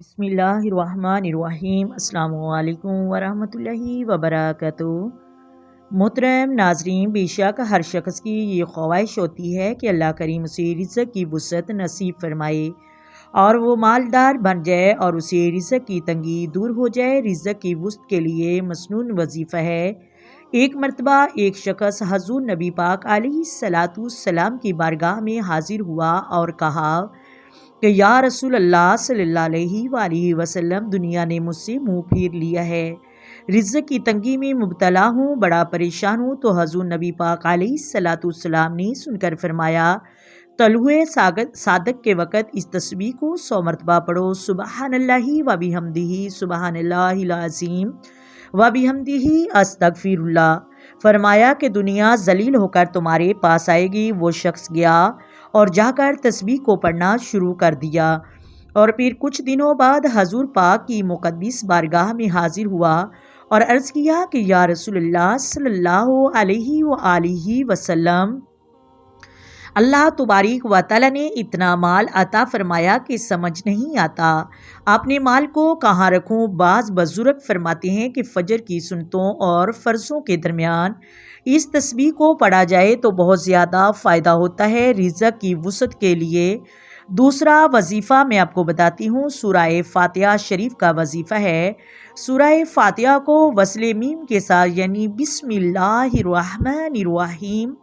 بسم اللہ الرحمن الرحیم۔ السلام علیکم ورحمۃ اللہ وبرکاتہ۔ محترم ناظرین، بے شک ہر شخص کی یہ خواہش ہوتی ہے کہ اللہ کریم اسے رزق کی وسعت نصیب فرمائے اور وہ مالدار بن جائے اور اسے رزق کی تنگی دور ہو جائے۔ رزق کی وسعت کے لیے مسنون وظیفہ ہے۔ ایک مرتبہ ایک شخص حضور نبی پاک علیہ السلام کی بارگاہ میں حاضر ہوا اور کہا کہ یا رسول اللہ صلی اللہ علیہ وآلہ وسلم، دنیا نے مجھ سے منہ پھیر لیا ہے، رزق کی تنگی میں مبتلا ہوں، بڑا پریشان ہوں۔ تو حضور نبی پاک علیہ السلام نے سن کر فرمایا، طلوع صادق کے وقت اس تسبیح کو 100 مرتبہ پڑھو، سبحان اللہ و بحمدہ، سبحان اللہ العظیم و بحمدہ، استغفر اللہ۔ فرمایا کہ دنیا ذلیل ہو کر تمہارے پاس آئے گی۔ وہ شخص گیا اور جا کر تسبیح کو پڑھنا شروع کر دیا، اور پھر کچھ دنوں بعد حضور پاک کی مقدس بارگاہ میں حاضر ہوا اور عرض کیا کہ یا رسول اللہ صلی اللہ علیہ وآلہ وسلم، اللہ تبارک و تعالیٰ نے اتنا مال عطا فرمایا کہ سمجھ نہیں آتا اپنے مال کو کہاں رکھوں۔ بعض بزرگ فرماتے ہیں کہ فجر کی سنتوں اور فرضوں کے درمیان اس تسبیح کو پڑھا جائے تو بہت زیادہ فائدہ ہوتا ہے رزق کی وسعت کے لیے۔ دوسرا وظیفہ میں آپ کو بتاتی ہوں، سورہ فاتحہ شریف کا وظیفہ ہے۔ سورہ فاتحہ کو وصل میم کے ساتھ یعنی بسم اللہ الرحمن الرحیم،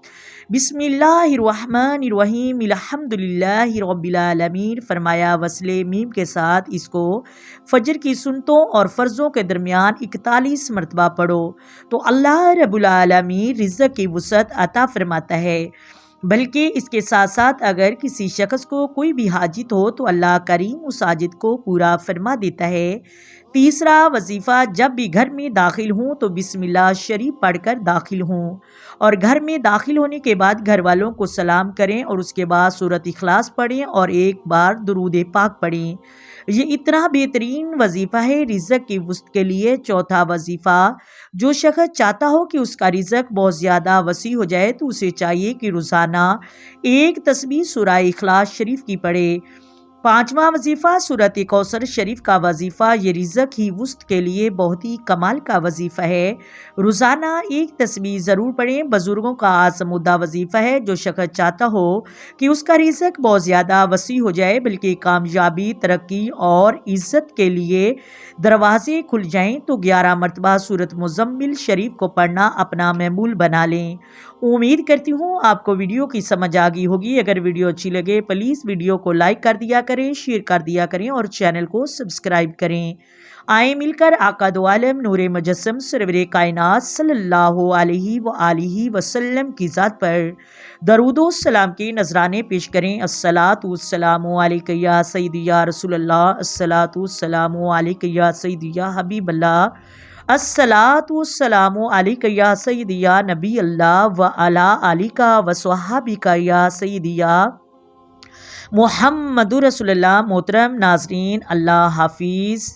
بسم اللہ الرحمن الرحیم، الحمدللہ رب العالمین، فرمایا وصل میم کے ساتھ اس کو فجر کی سنتوں اور فرضوں کے درمیان 41 مرتبہ پڑھو تو اللہ رب العالمین رزق کی وسعت عطا فرماتا ہے۔ بلکہ اس کے ساتھ ساتھ اگر کسی شخص کو کوئی بھی حاجت ہو تو اللہ کریم اس حاجت کو پورا فرما دیتا ہے۔ تیسرا وظیفہ، جب بھی گھر میں داخل ہوں تو بسم اللہ شریف پڑھ کر داخل ہوں، اور گھر میں داخل ہونے کے بعد گھر والوں کو سلام کریں اور اس کے بعد سورۃ اخلاص پڑھیں اور ایک بار درود پاک پڑھیں۔ یہ اتنا بہترین وظیفہ ہے رزق کی وسعت کے لیے۔ چوتھا وظیفہ، جو شخص چاہتا ہو کہ اس کا رزق بہت زیادہ وسیع ہو جائے تو اسے چاہیے کہ روزانہ ایک تسبیح سورہ اخلاص شریف کی پڑھے۔ پانچواں وظیفہ، سورۃ کوثر شریف کا وظیفہ، یہ رزق کی وسعت کے لیے بہت ہی کمال کا وظیفہ ہے۔ روزانہ ایک تسبیح ضرور پڑھیں۔ بزرگوں کا آزمودہ وظیفہ ہے۔ جو شخص چاہتا ہو کہ اس کا رزق بہت زیادہ وسیع ہو جائے بلکہ کامیابی، ترقی اور عزت کے لیے دروازے کھل جائیں تو 11 مرتبہ سورۃ مزمل شریف کو پڑھنا اپنا معمول بنا لیں۔ امید کرتی ہوں آپ کو ویڈیو کی سمجھ آ گئی ہوگی۔ اگر ویڈیو اچھی لگے پلیز ویڈیو کو لائک کر دیا کریں، شیئر کر دیا کریں اور چینل کو سبسکرائب کریں۔ آئیں مل کر آقا دو عالم نور مجسم سرور کائنات صلی اللہ علیہ وآلہ وسلم کی ذات پر درود و سلام کے نذرانے پیش کریں۔ الصلاۃ والسلام علیک یا سیدی یا رسول اللہ، الصلاۃ والسلام علیک یا سیدی یا حبیب اللہ، الصلاۃ والسلام علیک یا سیدی یا نبی اللہ وعلی آلک وصحابک یا سیدی یا محمد رسول اللہ۔ محترم ناظرین، اللہ حافظ۔